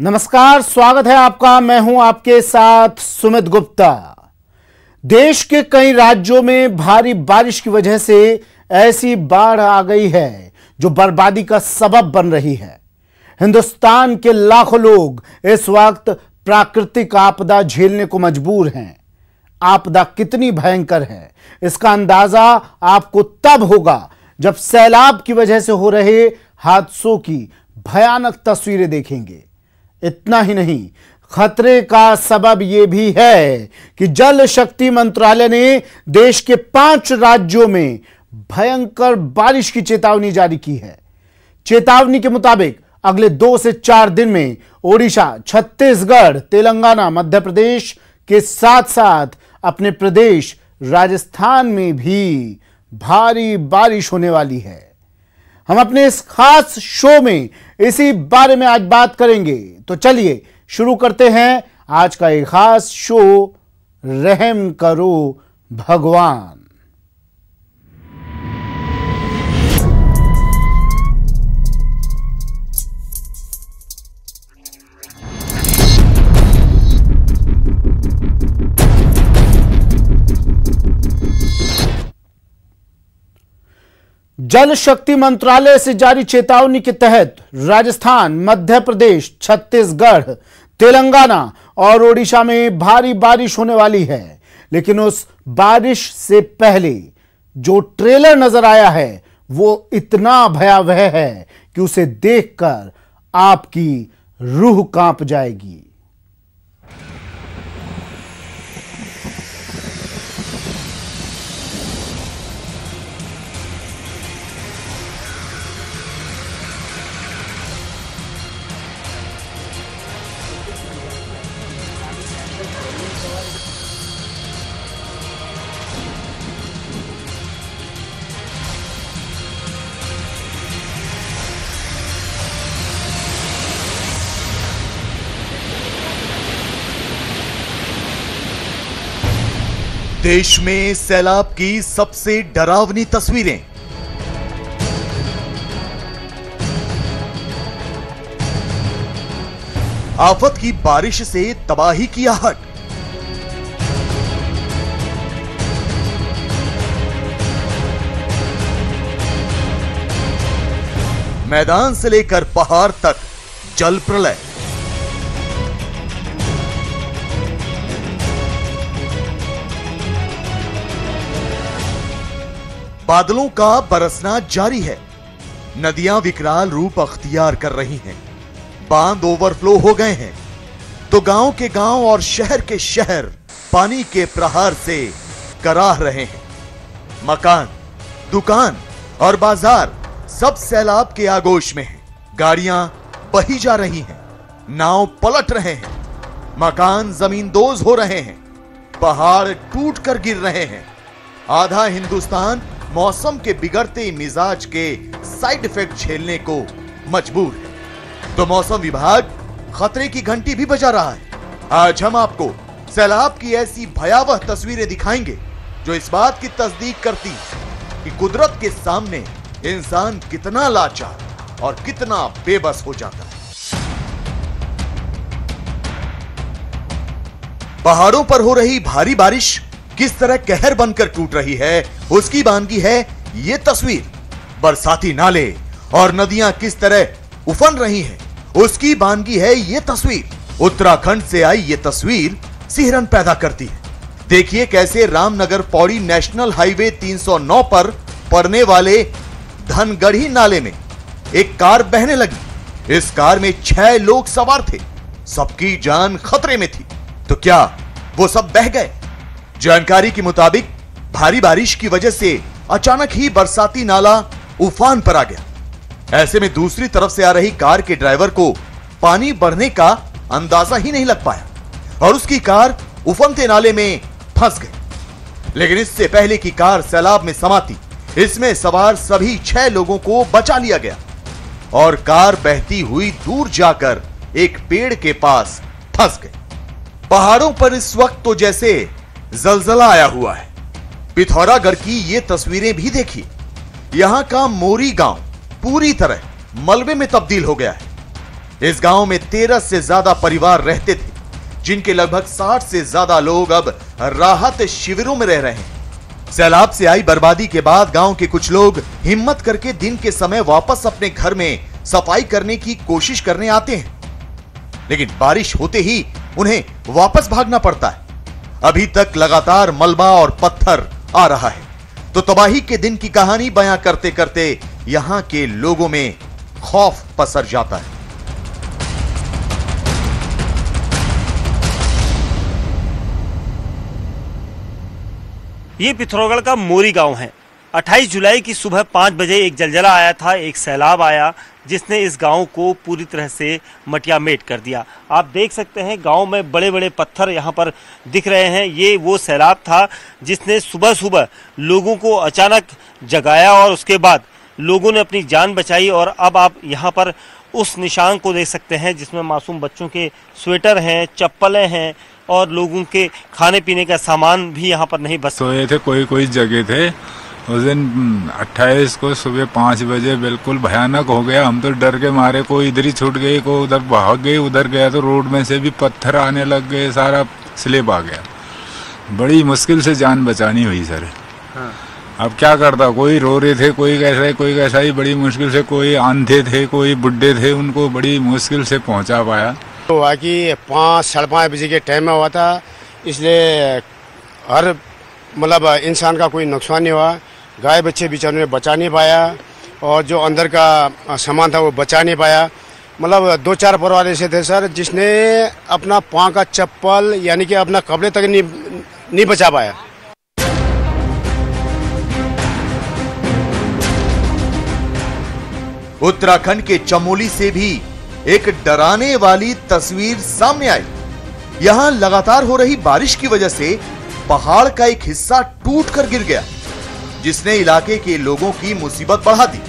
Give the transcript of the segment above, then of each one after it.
नमस्कार, स्वागत है आपका। मैं हूं आपके साथ सुमित गुप्ता। देश के कई राज्यों में भारी बारिश की वजह से ऐसी बाढ़ आ गई है जो बर्बादी का सबब बन रही है। हिंदुस्तान के लाखों लोग इस वक्त प्राकृतिक आपदा झेलने को मजबूर हैं। आपदा कितनी भयंकर है इसका अंदाजा आपको तब होगा जब सैलाब की वजह से हो रहे हादसों की भयानक तस्वीरें देखेंगे। इतना ही नहीं, खतरे का सबब यह भी है कि जल शक्ति मंत्रालय ने देश के 5 राज्यों में भयंकर बारिश की चेतावनी जारी की है। चेतावनी के मुताबिक अगले 2 से 4 दिन में ओडिशा, छत्तीसगढ़, तेलंगाना, मध्य प्रदेश के साथ साथ अपने प्रदेश राजस्थान में भी भारी बारिश होने वाली है। हम अपने इस खास शो में इसी बारे में आज बात करेंगे। तो चलिए शुरू करते हैं आज का एक खास शो, रहम करो भगवान। जल शक्ति मंत्रालय से जारी चेतावनी के तहत राजस्थान, मध्य प्रदेश, छत्तीसगढ़, तेलंगाना और ओडिशा में भारी बारिश होने वाली है। लेकिन उस बारिश से पहले जो ट्रेलर नजर आया है वो इतना भयावह है कि उसे देखकर आपकी रूह कांप जाएगी। देश में सैलाब की सबसे डरावनी तस्वीरें। आफत की बारिश से तबाही की आहट। मैदान से लेकर पहाड़ तक जल प्रलय। बादलों का बरसना जारी है। नदियां विकराल रूप अख्तियार कर रही हैं। बांध ओवरफ्लो हो गए हैं तो गांव के गांव और शहर के शहर पानी के प्रहार से कराह रहे हैं। मकान, दुकान और बाजार सब सैलाब के आगोश में हैं। गाड़ियां बही जा रही हैं, नाव पलट रहे हैं, मकान जमींदोज हो रहे हैं, पहाड़ टूट कर गिर रहे हैं। आधा हिंदुस्तान मौसम के बिगड़ते मिजाज के साइड इफेक्ट झेलने को मजबूर है। तो मौसम विभाग खतरे की घंटी भी बजा रहा है। आज हम आपको सैलाब की ऐसी भयावह तस्वीरें दिखाएंगे जो इस बात की तस्दीक करती है कि कुदरत के सामने इंसान कितना लाचार और कितना बेबस हो जाता है। पहाड़ों पर हो रही भारी बारिश किस तरह कहर बनकर टूट रही है उसकी बानगी है ये तस्वीर। बरसाती नाले और नदियां किस तरह उफन रही हैं उसकी बानगी है ये तस्वीर। उत्तराखंड से आई ये तस्वीर सिहरन पैदा करती है। देखिए कैसे रामनगर पौड़ी नेशनल हाईवे 309 पर पड़ने वाले धनगढ़ी नाले में एक कार बहने लगी। इस कार में 6 लोग सवार थे। सबकी जान खतरे में थी। तो क्या वो सब बह गए? जानकारी के मुताबिक भारी बारिश की वजह से अचानक ही बरसाती नाला उफान पर आ गया। ऐसे में दूसरी तरफ से आ रही कार के ड्राइवर को पानी बढ़ने का अंदाजा ही नहीं लग पाया और उसकी कार उफनते नाले में फंस गई। लेकिन इससे पहले कि कार सैलाब में समाती, इसमें सवार सभी 6 लोगों को बचा लिया गया और कार बहती हुई दूर जाकर एक पेड़ के पास फंस गई। पहाड़ों पर इस वक्त तो जैसे जलजला आया हुआ है। पिथौरागढ़ की ये तस्वीरें भी देखिए। यहां का मोरी गांव पूरी तरह मलबे में तब्दील हो गया है। इस गांव में 13 से ज्यादा परिवार रहते थे, जिनके लगभग 60 से ज्यादा लोग अब राहत शिविरों में रह रहे हैं। सैलाब से आई बर्बादी के बाद गांव के कुछ लोग हिम्मत करके दिन के समय वापस अपने घर में सफाई करने की कोशिश करने आते हैं, लेकिन बारिश होते ही उन्हें वापस भागना पड़ता है। अभी तक लगातार मलबा और पत्थर आ रहा है, तो तबाही के दिन की कहानी बयां करते करते यहां के लोगों में खौफ पसर जाता है। ये पिथौरागढ़ का मोरी गांव है। 28 जुलाई की सुबह 5 बजे एक जलजला आया था, एक सैलाब आया जिसने इस गांव को पूरी तरह से मटियामेट कर दिया। आप देख सकते हैं गांव में बड़े बड़े पत्थर यहाँ पर दिख रहे हैं। ये वो सैलाब था जिसने सुबह सुबह लोगों को अचानक जगाया और उसके बाद लोगों ने अपनी जान बचाई। और अब आप यहाँ पर उस निशान को देख सकते हैं जिसमें मासूम बच्चों के स्वेटर हैं, चप्पलें हैं और लोगों के खाने पीने का सामान भी यहाँ पर नहीं बच सोए थे। कोई जगह थे उस दिन 28 को सुबह 5 बजे बिल्कुल भयानक हो गया। हम तो डर के मारे, कोई इधर ही छूट गई, कोई उधर भाग गई। उधर गया तो रोड में से भी पत्थर आने लग गए, सारा स्लिप आ गया। बड़ी मुश्किल से जान बचानी हुई सर। हाँ। अब क्या करता, कोई रो रहे थे, कोई कैसा ही बड़ी मुश्किल से, कोई आंधे थे, कोई बुढ़े थे, उनको बड़ी मुश्किल से पहुंचा पाया। तो हुआ कि 5 साढ़े 5 बजे के टाइम में हुआ था, इसलिए हर मतलब इंसान का कोई नुकसान नहीं हुआ। गाय बच्चे बेचारों ने बचा नहीं पाया और जो अंदर का सामान था वो बचा नहीं पाया। मतलब 2-4 परिवार ऐसे थे सर जिसने अपना पाँव का चप्पल यानी कि अपना कपड़े तक नहीं बचा पाया। उत्तराखंड के चमोली से भी एक डराने वाली तस्वीर सामने आई। यहां लगातार हो रही बारिश की वजह से पहाड़ का एक हिस्सा टूटकर गिर गया, जिसने इलाके के लोगों की मुसीबत बढ़ा दी।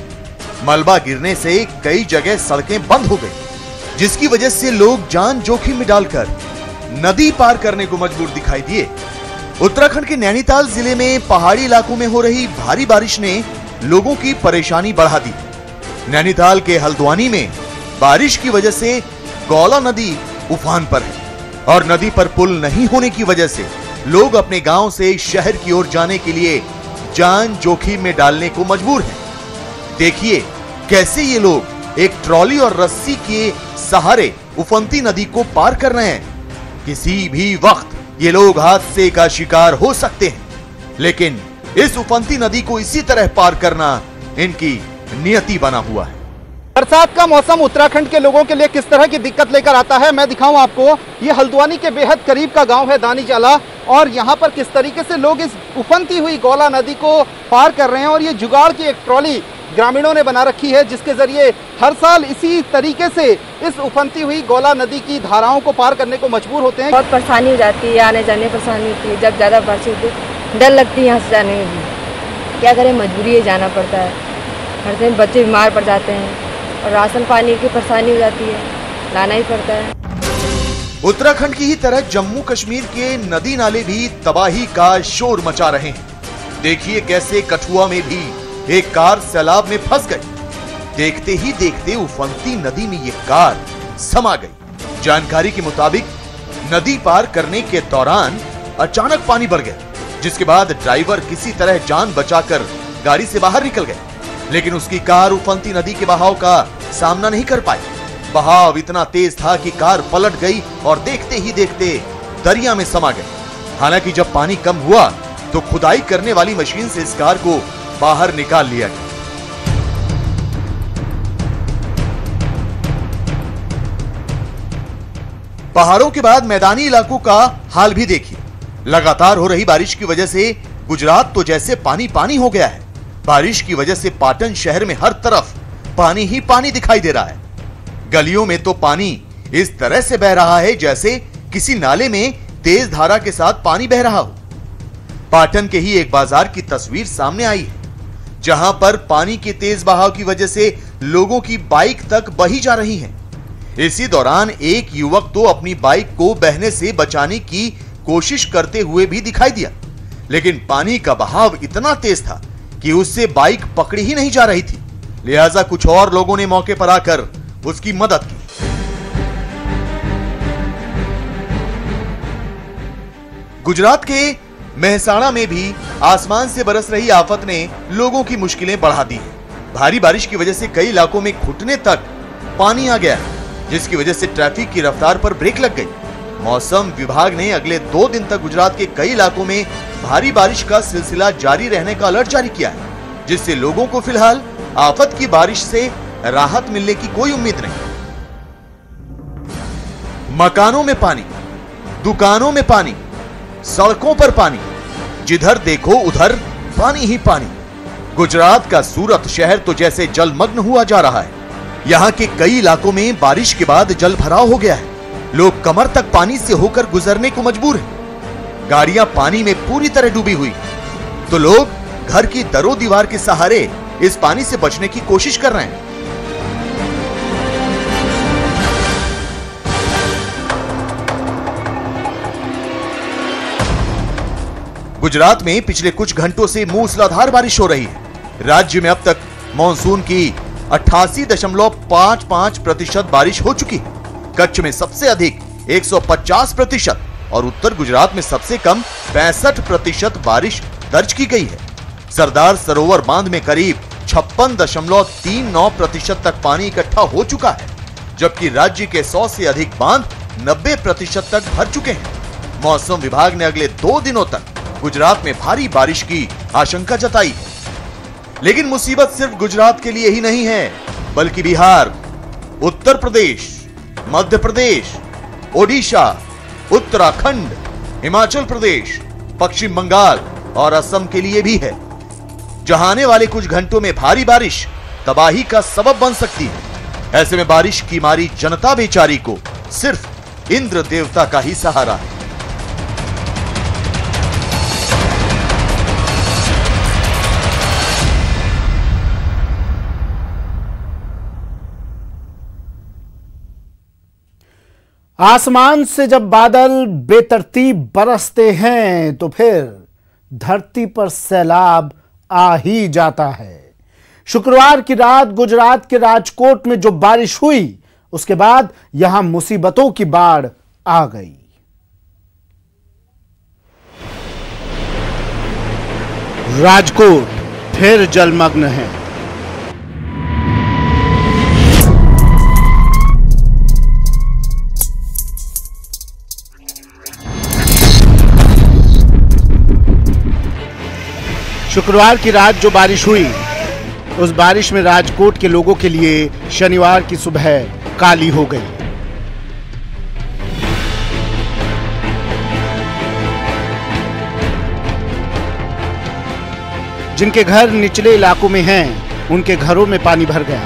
मलबा गिरने से कई जगह सड़कें बंद हो गई, जिसकी वजह से लोग जान जोखिम में डालकर नदी पार करने को मजबूर दिखाई दिए। उत्तराखंड के नैनीताल जिले में पहाड़ी इलाकों में हो रही भारी बारिश ने लोगों की परेशानी बढ़ा दी। नैनीताल के हल्द्वानी में बारिश की वजह से गौला नदी उफान पर है और नदी पर पुल नहीं होने की वजह से लोग अपने गांव से शहर की ओर जाने के लिए जान जोखिम में डालने को मजबूर हैं। देखिए कैसे ये लोग एक ट्रॉली और रस्सी के सहारे उफनती नदी को पार कर रहे हैं। किसी भी वक्त ये लोग हादसे का शिकार हो सकते हैं, लेकिन इस उफनती नदी को इसी तरह पार करना इनकी नियति बना हुआ है। बरसात का मौसम उत्तराखंड के लोगों के लिए किस तरह की दिक्कत लेकर आता है, मैं दिखाऊं आपको। ये हल्द्वानी के बेहद करीब का गांव है दानीचाला, और यहाँ पर किस तरीके से लोग इस उफनती हुई गौला नदी को पार कर रहे हैं। और ये जुगाड़ की एक ट्रॉली ग्रामीणों ने बना रखी है, जिसके जरिए हर साल इसी तरीके से इस उफनती हुई गौला नदी की धाराओं को पार करने को मजबूर होते हैं। बहुत परेशानी हो जाती है, आने जाने परेशानी होती है। जब ज़्यादा बारिश होती है डर लगती है यहाँ से जाने में भी। क्या करें, मजबूरी है, जाना पड़ता है। हर दिन बच्चे बीमार पड़ जाते हैं और राशन पानी की परेशानी हो जाती है, लाना ही पड़ता है। उत्तराखंड की ही तरह जम्मू कश्मीर के नदी नाले भी तबाही का शोर मचा रहे हैं। देखिए कैसे कठुआ में भी एक कार सैलाब में फंस गई। देखते ही देखते उफनती नदी में ये कार समा गई। जानकारी के मुताबिक नदी पार करने के दौरान अचानक पानी बढ़ गया, जिसके बाद ड्राइवर किसी तरह जान बचाकर गाड़ी से बाहर निकल गए, लेकिन उसकी कार उफनती नदी के बहाव का सामना नहीं कर पाई। बहाव इतना तेज था कि कार पलट गई और देखते ही देखते दरिया में समा गई। हालांकि जब पानी कम हुआ तो खुदाई करने वाली मशीन से इस कार को बाहर निकाल लिया गया। पहाड़ों के बाद मैदानी इलाकों का हाल भी देखिए। लगातार हो रही बारिश की वजह से गुजरात तो जैसे पानी पानी हो गया है। बारिश की वजह से पाटन शहर में हर तरफ पानी ही पानी दिखाई दे रहा है। गलियों में तो पानी इस तरह से बह रहा है जैसे किसी नाले में तेज धारा के साथ पानी बह रहा हो। पाटन के ही एक बाजार की तस्वीर सामने आई है, जहां पर पानी के तेज बहाव की वजह से लोगों की बाइक तक बही जा रही हैं। इसी दौरान एक युवक तो अपनी बाइक को बहने से बचाने की कोशिश करते हुए भी दिखाई दिया, लेकिन पानी का बहाव इतना तेज था कि उससे बाइक पकड़ी ही नहीं जा रही थी। लिहाजा कुछ और लोगों ने मौके पर आकर उसकी मदद की। गुजरात के मेहसाणा में भी आसमान से बरस रही आफत ने लोगों की मुश्किलें बढ़ा दी है। भारी बारिश की वजह से कई इलाकों में घुटने तक पानी आ गया है, जिसकी वजह से ट्रैफिक की रफ्तार पर ब्रेक लग गई। मौसम विभाग ने अगले 2 दिन तक गुजरात के कई इलाकों में भारी बारिश का सिलसिला जारी रहने का अलर्ट जारी किया है, जिससे लोगों को फिलहाल आफत की बारिश से राहत मिलने की कोई उम्मीद नहीं। मकानों में पानी, दुकानों में पानी, सड़कों पर पानी, जिधर देखो उधर पानी ही पानी। गुजरात का सूरत शहर तो जैसे जलमग्न हुआ जा रहा है। यहां के कई इलाकों में बारिश के बाद जल भराव हो गया है। लोग कमर तक पानी से होकर गुजरने को मजबूर हैं। गाड़ियां पानी में पूरी तरह डूबी हुई, तो लोग घर की दरो दीवार के सहारे इस पानी से बचने की कोशिश कर रहे हैं। गुजरात में पिछले कुछ घंटों से मूसलाधार बारिश हो रही है। राज्य में अब तक मॉनसून की 88.55% बारिश हो चुकी है। कच्छ में सबसे अधिक 150% और उत्तर गुजरात में सबसे कम 65% बारिश दर्ज की गई है। सरदार सरोवर बांध में करीब 56.39% तक पानी इकट्ठा हो चुका है, जबकि राज्य के 100 से अधिक बांध 90% तक भर चुके हैं। मौसम विभाग ने अगले 2 दिनों तक गुजरात में भारी बारिश की आशंका जताई है। लेकिन मुसीबत सिर्फ गुजरात के लिए ही नहीं है, बल्कि बिहार, उत्तर प्रदेश, मध्य प्रदेश, ओडिशा, उत्तराखंड, हिमाचल प्रदेश, पश्चिम बंगाल और असम के लिए भी है, जहां आने वाले कुछ घंटों में भारी बारिश तबाही का सबब बन सकती है। ऐसे में बारिश की मारी जनता बेचारी को सिर्फ इंद्र देवता का ही सहारा है। आसमान से जब बादल बेतरतीब बरसते हैं तो फिर धरती पर सैलाब आ ही जाता है। शुक्रवार की रात गुजरात के राजकोट में जो बारिश हुई, उसके बाद यहां मुसीबतों की बाढ़ आ गई। राजकोट फिर जलमग्न है। शुक्रवार की रात जो बारिश हुई, उस बारिश में राजकोट के लोगों के लिए शनिवार की सुबह काली हो गई। जिनके घर निचले इलाकों में हैं, उनके घरों में पानी भर गया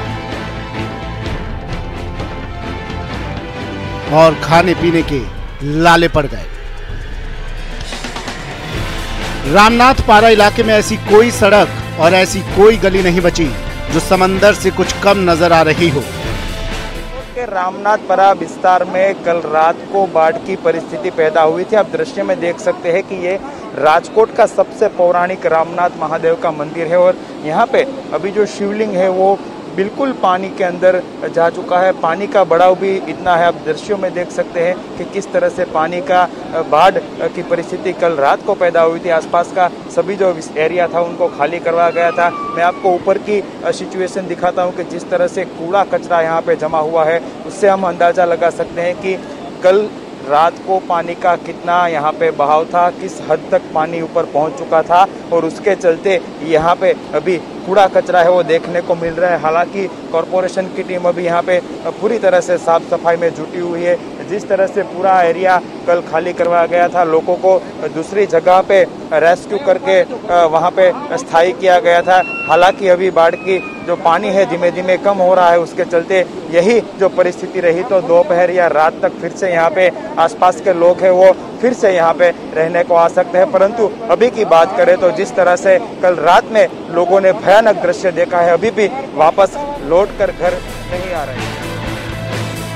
और खाने पीने के लाले पड़ गए। रामनाथपारा इलाके में ऐसी कोई सड़क और ऐसी कोई गली नहीं बची जो समंदर से कुछ कम नजर आ रही हो। के रामनाथपारा विस्तार में कल रात को बाढ़ की परिस्थिति पैदा हुई थी। आप दृश्य में देख सकते हैं कि ये राजकोट का सबसे पौराणिक रामनाथ महादेव का मंदिर है और यहाँ पे अभी जो शिवलिंग है वो बिल्कुल पानी के अंदर जा चुका है। पानी का बढ़ाव भी इतना है, आप दृश्यों में देख सकते हैं कि किस तरह से पानी का बाढ़ की परिस्थिति कल रात को पैदा हुई थी। आसपास का सभी जो एरिया था उनको खाली करवाया गया था। मैं आपको ऊपर की सिचुएशन दिखाता हूं कि जिस तरह से कूड़ा कचरा यहाँ पे जमा हुआ है, उससे हम अंदाज़ा लगा सकते हैं कि कल रात को पानी का कितना यहाँ पे बहाव था, किस हद तक पानी ऊपर पहुँच चुका था और उसके चलते यहाँ पे अभी कूड़ा कचरा है वो देखने को मिल रहा है। हालांकि कॉरपोरेशन की टीम अभी यहाँ पे पूरी तरह से साफ सफाई में जुटी हुई है। जिस तरह से पूरा एरिया कल खाली करवाया गया था, लोगों को दूसरी जगह पे रेस्क्यू करके वहाँ पे स्थायी किया गया था। हालांकि अभी बाढ़ की जो पानी है धीमे धीमे कम हो रहा है, उसके चलते यही जो परिस्थिति रही तो दोपहर या रात तक फिर से यहाँ पे आसपास के लोग हैं वो फिर से यहाँ पे रहने को आ सकते हैं। परंतु अभी की बात करें तो जिस तरह से कल रात में लोगों ने भयानक दृश्य देखा है, अभी भी वापस लौट कर घर नहीं आ रहे।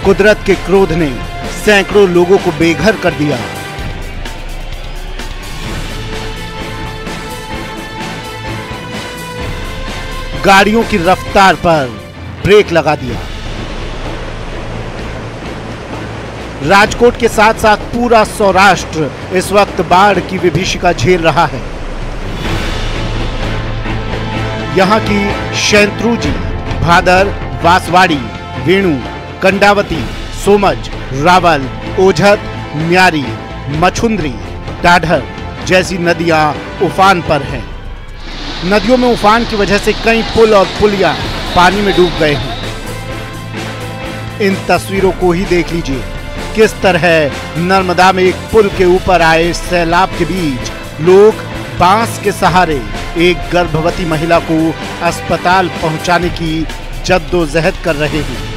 कुदरत के क्रोध ने सैकड़ों लोगों को बेघर कर दिया। गाड़ियों की रफ्तार पर ब्रेक लगा दिया। राजकोट के साथ साथ पूरा सौराष्ट्र इस वक्त बाढ़ की विभीषिका झेल रहा है। यहाँ की शैंत्रुजी, भादर, बांसवाड़ी, वेणु, कंडावती, सोमज, रावल, ओझत, न्यारी, मछुंद्री, डाढ़र जैसी नदियां उफान पर हैं। नदियों में उफान की वजह से कई पुल और पुलिया पानी में डूब गए हैं। इन तस्वीरों को ही देख लीजिए, किस तरह नर्मदा में एक पुल के ऊपर आए सैलाब के बीच लोग बांस के सहारे एक गर्भवती महिला को अस्पताल पहुंचाने की जद्दोजहद कर रहे हैं।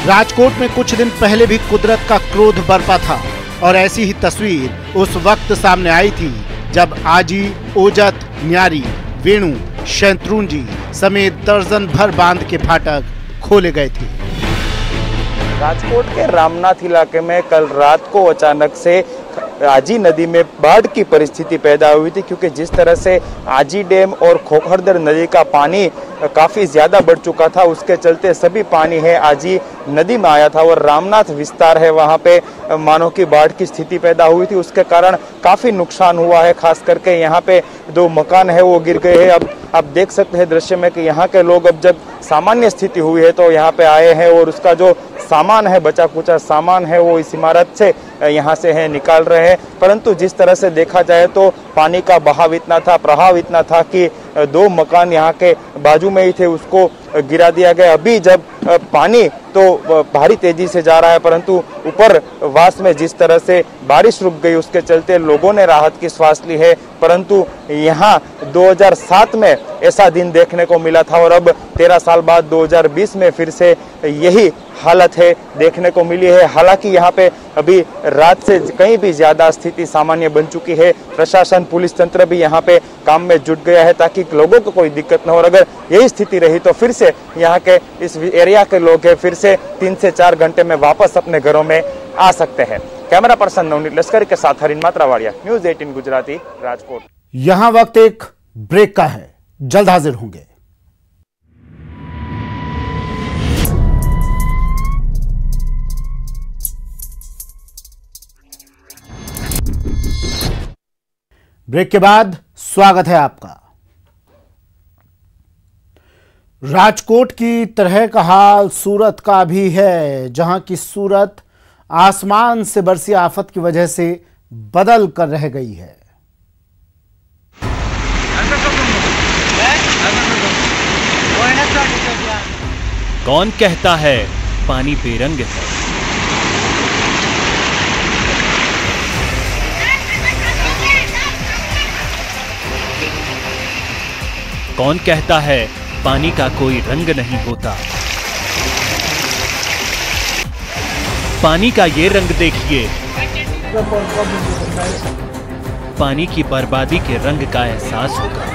राजकोट में कुछ दिन पहले भी कुदरत का क्रोध बरपा था और ऐसी ही तस्वीर उस वक्त सामने आई थी जब आजी, ओजत, न्यारी, वेणु, शैंत्रुंजी समेत दर्जन भर बांध के फाटक खोले गए थे। राजकोट के रामनाथ इलाके में कल रात को अचानक से आजी नदी में बाढ़ की परिस्थिति पैदा हुई थी, क्योंकि जिस तरह से आजी डैम और खोखरदर नदी का पानी काफी ज्यादा बढ़ चुका था, उसके चलते सभी पानी है आजी नदी में आया था और रामनाथ विस्तार है वहां पे मानो की बाढ़ की स्थिति पैदा हुई थी। उसके कारण काफी नुकसान हुआ है, खास करके यहाँ पे 2 मकान है वो गिर गए हैं। अब आप देख सकते हैं दृश्य में कि यहाँ के लोग अब जब सामान्य स्थिति हुई है तो यहाँ पे आए हैं और उसका जो सामान है, बचा कुचा सामान है, वो इस इमारत से यहाँ से है निकाल रहे हैं। परंतु जिस तरह से देखा जाए तो पानी का बहाव इतना था, प्रभाव इतना था कि 2 मकान यहाँ के बाजू में ही थे, उसको गिरा दिया गया। अभी जब पानी तो भारी तेजी से जा रहा है, परंतु ऊपर वास में जिस तरह से बारिश रुक गई उसके चलते लोगों ने राहत की सांस ली है। परंतु यहाँ 2007 में ऐसा दिन देखने को मिला था और अब 13 साल बाद 2020 में फिर से यही हालत है देखने को मिली है। हालांकि यहाँ पे अभी रात से कहीं भी ज्यादा स्थिति सामान्य बन चुकी है। प्रशासन, पुलिस तंत्र भी यहाँ पे काम में जुट गया है ताकि लोगों को कोई दिक्कत न हो। और अगर यही स्थिति रही तो फिर से यहाँ के इस एरिया के लोग हैं फिर से 3 से 4 घंटे में वापस अपने घरों में आ सकते हैं। कैमरा पर्सन नवनीत लश्कर के साथ हरिन मात्रावाड़िया, न्यूज़ 18 गुजराती, राजकोट। यहां वक्त एक ब्रेक का है, जल्द हाजिर होंगे। ब्रेक के बाद स्वागत है आपका। राजकोट की तरह का हाल सूरत का भी है, जहां की सूरत आसमान से बरसी आफत की वजह से बदल कर रह गई है। कौन कहता है पानी बेरंग है? कौन कहता है पानी का कोई रंग नहीं होता? पानी का ये रंग देखिए, पानी की बर्बादी के रंग का एहसास होगा।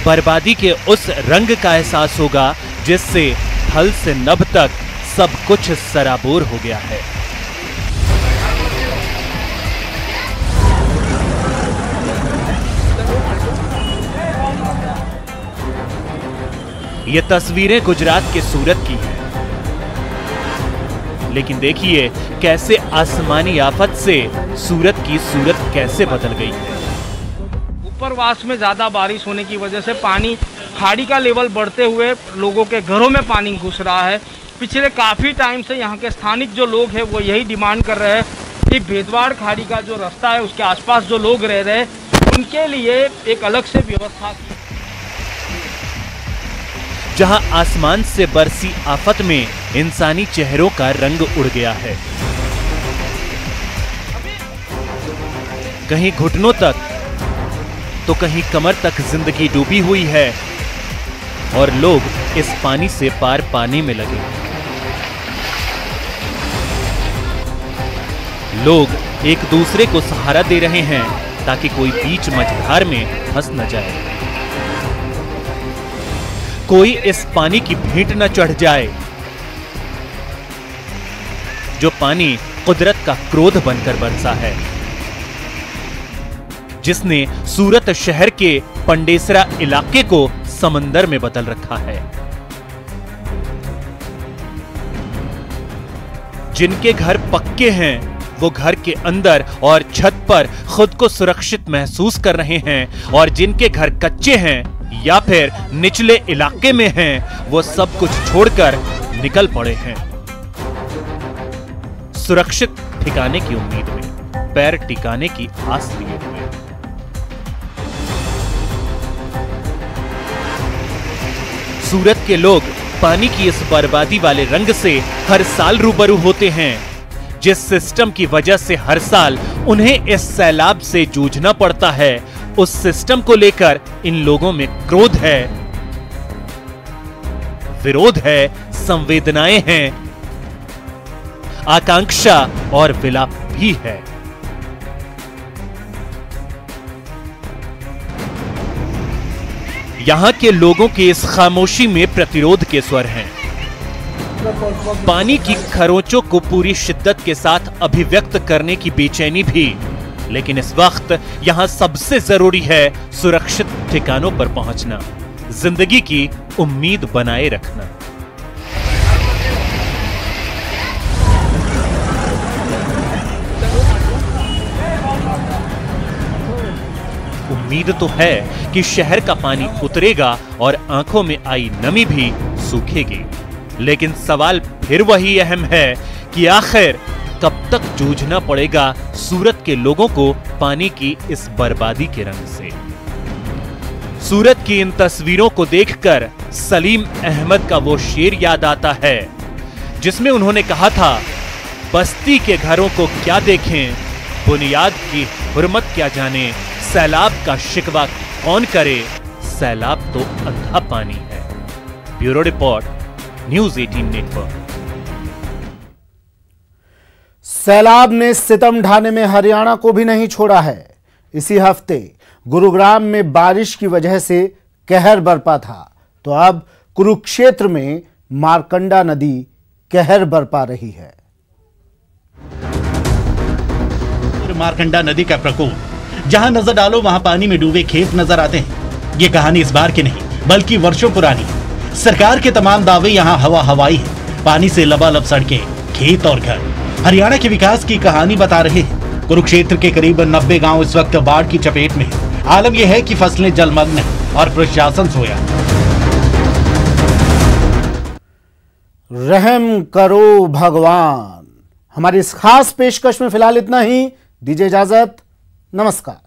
बर्बादी के उस रंग का एहसास होगा जिससे थल से नभ तक सब कुछ सराबोर हो गया है। ये तस्वीरें गुजरात के सूरत की हैं। लेकिन देखिए कैसे आसमानी आफत से सूरत की सूरत कैसे बदल गई है। उपरवास में ज्यादा बारिश होने की वजह से पानी, खाड़ी का लेवल बढ़ते हुए लोगों के घरों में पानी घुस रहा है। पिछले काफी टाइम से यहाँ के स्थानिक जो लोग हैं वो यही डिमांड कर रहे हैं कि भेदवाड़ खाड़ी का जो रास्ता है उसके आसपास जो लोग रह रहे हैं उनके लिए एक अलग से व्यवस्था की। जहां आसमान से बरसी आफत में इंसानी चेहरों का रंग उड़ गया है, कहीं घुटनों तक तो कहीं कमर तक जिंदगी डूबी हुई है और लोग इस पानी से पार पाने में लगे। लोग एक दूसरे को सहारा दे रहे हैं ताकि कोई बीच मझधार में फंस न जाए, कोई इस पानी की भेंट न चढ़ जाए जो पानी कुदरत का क्रोध बनकर बरसा है, जिसने सूरत शहर के पंडेसरा इलाके को समंदर में बदल रखा है। जिनके घर पक्के हैं वो घर के अंदर और छत पर खुद को सुरक्षित महसूस कर रहे हैं, और जिनके घर कच्चे हैं या फिर निचले इलाके में हैं वो सब कुछ छोड़कर निकल पड़े हैं सुरक्षित ठिकाने की उम्मीद में, पैर टिकाने की आस लिए हुए। सूरत के लोग पानी की इस बर्बादी वाले रंग से हर साल रूबरू होते हैं, जिस सिस्टम की वजह से हर साल उन्हें इस सैलाब से जूझना पड़ता है। उस सिस्टम को लेकर इन लोगों में क्रोध है, विरोध है, संवेदनाएं हैं, आकांक्षा और विलाप भी है। यहां के लोगों के इस खामोशी में प्रतिरोध के स्वर हैं। पानी की खरोंचों को पूरी शिद्दत के साथ अभिव्यक्त करने की बेचैनी भी, लेकिन इस वक्त यहां सबसे जरूरी है सुरक्षित ठिकानों पर पहुंचना, जिंदगी की उम्मीद बनाए रखना। उम्मीद तो है कि शहर का पानी उतरेगा और आंखों में आई नमी भी सूखेगी, लेकिन सवाल फिर वही अहम है कि आखिर कब तक जूझना पड़ेगा सूरत के लोगों को पानी की इस बर्बादी के रंग से। सूरत की इन तस्वीरों को देखकर सलीम अहमद का वो शेर याद आता है जिसमें उन्होंने कहा था, बस्ती के घरों को क्या देखें, बुनियाद की हुर्मत क्या जाने, सैलाब का शिकवा कौन करे, सैलाब तो अंधा पानी है। Bureau report, news 18 network. सैलाब ने सितम ढाने में हरियाणा को भी नहीं छोड़ा है। इसी हफ्ते गुरुग्राम में बारिश की वजह से कहर बरपा था, तो अब कुरुक्षेत्र में मारकंडा नदी कहर बरपा रही है। मारकंडा नदी का प्रकोप, जहां नजर डालो वहां पानी में डूबे खेत नजर आते हैं। ये कहानी इस बार की नहीं बल्कि वर्षों पुरानी। सरकार के तमाम दावे यहाँ हवा हवाई है। पानी से लबालब सड़कें, खेत और घर हरियाणा के विकास की कहानी बता रहे हैं। कुरुक्षेत्र के करीब 90 गांव इस वक्त बाढ़ की चपेट में है। आलम यह है कि फसलें जलमग्न हैं और प्रशासन सोया। रहम करो भगवान। हमारी इस खास पेशकश में फिलहाल इतना ही। दीजिए इजाजत, नमस्कार।